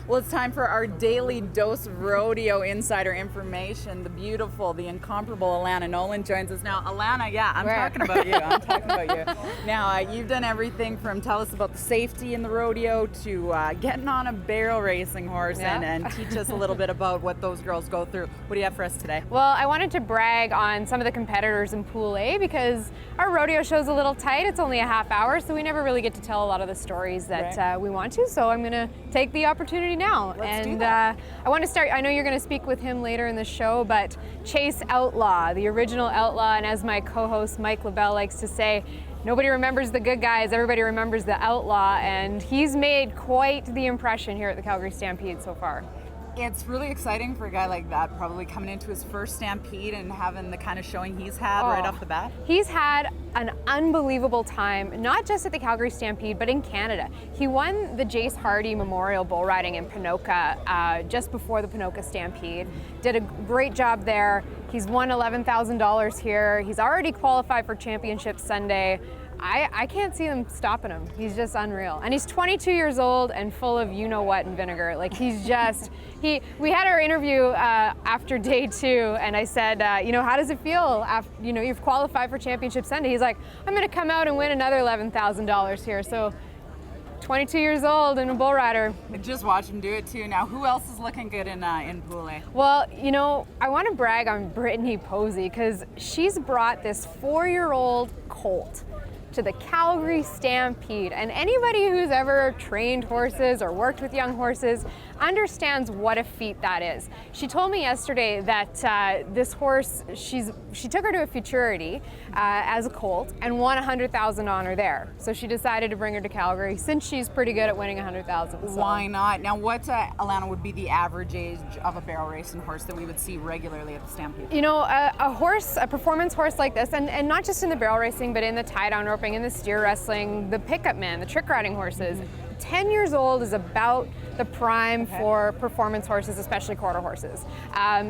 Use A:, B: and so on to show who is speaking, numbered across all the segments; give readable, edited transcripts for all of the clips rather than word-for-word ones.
A: Well, it's time for our daily dose of rodeo insider information. The beautiful, the incomparable Alanna Nolan joins us now. Alanna, yeah, I'm talking about you. I'm talking about you. Now, you've done everything from tell us about the safety in the rodeo to getting on a barrel racing horse and teach us a little bit about what those girls go through. What do you have for us today?
B: Well, I wanted to brag on some of the competitors in Pool A because our rodeo show's a little tight. It's only a half hour, so we never really get to tell a lot of the stories that we want to. So I'm going to take the opportunity now.
A: Let's do that.
B: I want to start, I know you're going to speak with him later in the show, but Chase Outlaw, the original Outlaw, and as my co-host Mike LaBelle likes to say, nobody remembers the good guys, everybody remembers the Outlaw, and he's made quite the impression here at the Calgary Stampede so far.
A: It's really exciting for a guy like that, probably coming into his first Stampede and having the kind of showing he's had right off the bat.
B: He's had an unbelievable time, not just at the Calgary Stampede, but in Canada. He won the Jace Hardy Memorial Bull Riding in Ponoka just before the Ponoka Stampede. Did a great job there. He's won $11,000 here. He's already qualified for Championship Sunday. I can't see them stopping him. He's just unreal. And he's 22 years old and full of you-know-what and vinegar. Like he's just, we had our interview after day 2 and I said, how does it feel after, you've qualified for Championship Sunday? He's like, I'm gonna come out and win another $11,000 here. So 22 years old and a bull rider.
A: Just watch him do it too. Now, who else is looking good in Pool A?
B: Well, I want to brag on Brittany Posey because she's brought this 4-year-old colt to the Calgary Stampede, and anybody who's ever trained horses or worked with young horses understands what a feat that is. She told me yesterday that this horse, she took her to a futurity as a colt and won $100,000 on her there. So she decided to bring her to Calgary since she's pretty good at winning $100,000. So.
A: Why not? Now, what, Alanna, would be the average age of a barrel racing horse that we would see regularly at the Stampede?
B: A performance horse like this, and not just in the barrel racing, but in the tie-down roping, in the steer wrestling, the pickup man, the trick riding horses. 10 years old is about the prime for performance horses, especially quarter horses.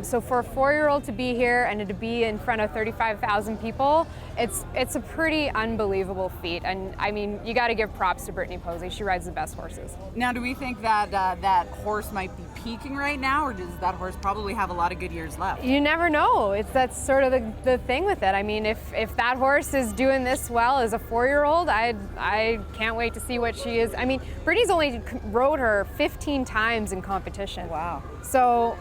B: So for a 4-year-old to be here and to be in front of 35,000 people, it's a pretty unbelievable feat. And I mean, you got to give props to Brittany Posey. She rides the best horses.
A: Now, do we think that that horse might be peaking right now, or does that horse probably have a lot of good years left?
B: You never know. That's sort of the thing with it. I mean, if that horse is doing this well as a 4-year-old, I can't wait to see what she is. I mean, Brittany's only rode her 15 times in competition.
A: Wow.
B: So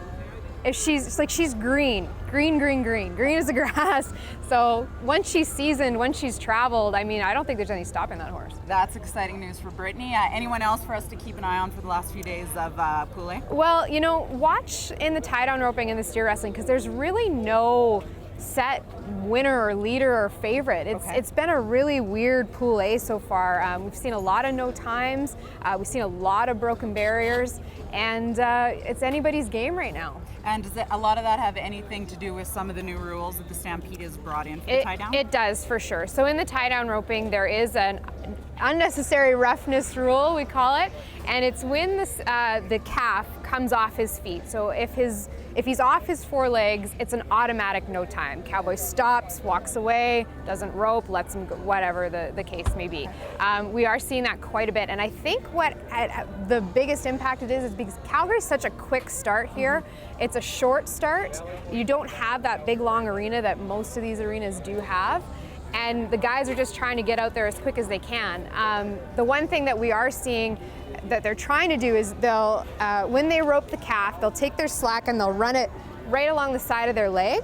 B: if she's green as the grass. So once she's seasoned, once she's traveled, I mean, I don't think there's any stopping that horse.
A: That's exciting news for Brittany. Anyone else for us to keep an eye on for the last few days of Pool A?
B: Well, watch in the tie-down roping and the steer wrestling because there's really no set winner or leader or favorite. It's been a really weird Pool A so far. We've seen a lot of no times. We've seen a lot of broken barriers, and it's anybody's game right now.
A: And does a lot of that have anything to do with some of the new rules that the Stampede has brought in for the tie-down?
B: It does, for sure. So in the tie-down roping, there is an unnecessary roughness rule, we call it, and it's when the calf comes off his feet. So if he's off his 4 legs, it's an automatic no time. Cowboy stops, walks away, doesn't rope, lets him go, whatever the case may be. We are seeing that quite a bit, and I think what the biggest impact it is because Calgary's such a quick start here. It's a short start. You don't have that big long arena that most of these arenas do have. And the guys are just trying to get out there as quick as they can. The one thing that we are seeing that they're trying to do is they'll, when they rope the calf, they'll take their slack and they'll run it right along the side of their leg.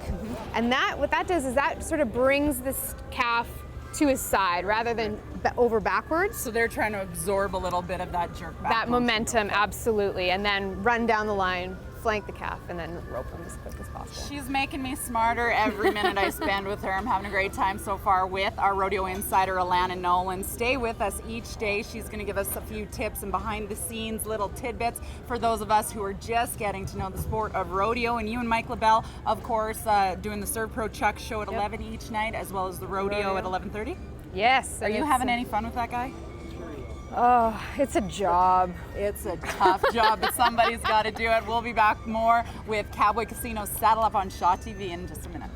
B: And what that does is that sort of brings this calf to his side rather than over backwards.
A: So they're trying to absorb a little bit of that jerk back.
B: That momentum, absolutely. And then run down the line, flank the calf, and then rope them as quick as possible.
A: She's making me smarter every minute I spend with her. I'm having a great time so far with our rodeo insider, Alanna Nolan. Stay with us each day. She's going to give us a few tips and behind the scenes little tidbits for those of us who are just getting to know the sport of rodeo. And you and Mike LaBelle, of course, doing the Serve Pro Chuck show at 11 each night, as well as the rodeo at 11:30.
B: Yes.
A: Are you having any fun with that guy?
B: Oh, it's a job.
A: It's a tough job, but somebody's got to do it. We'll be back more with Cowboy Casino. Saddle up on Shaw TV in just a minute.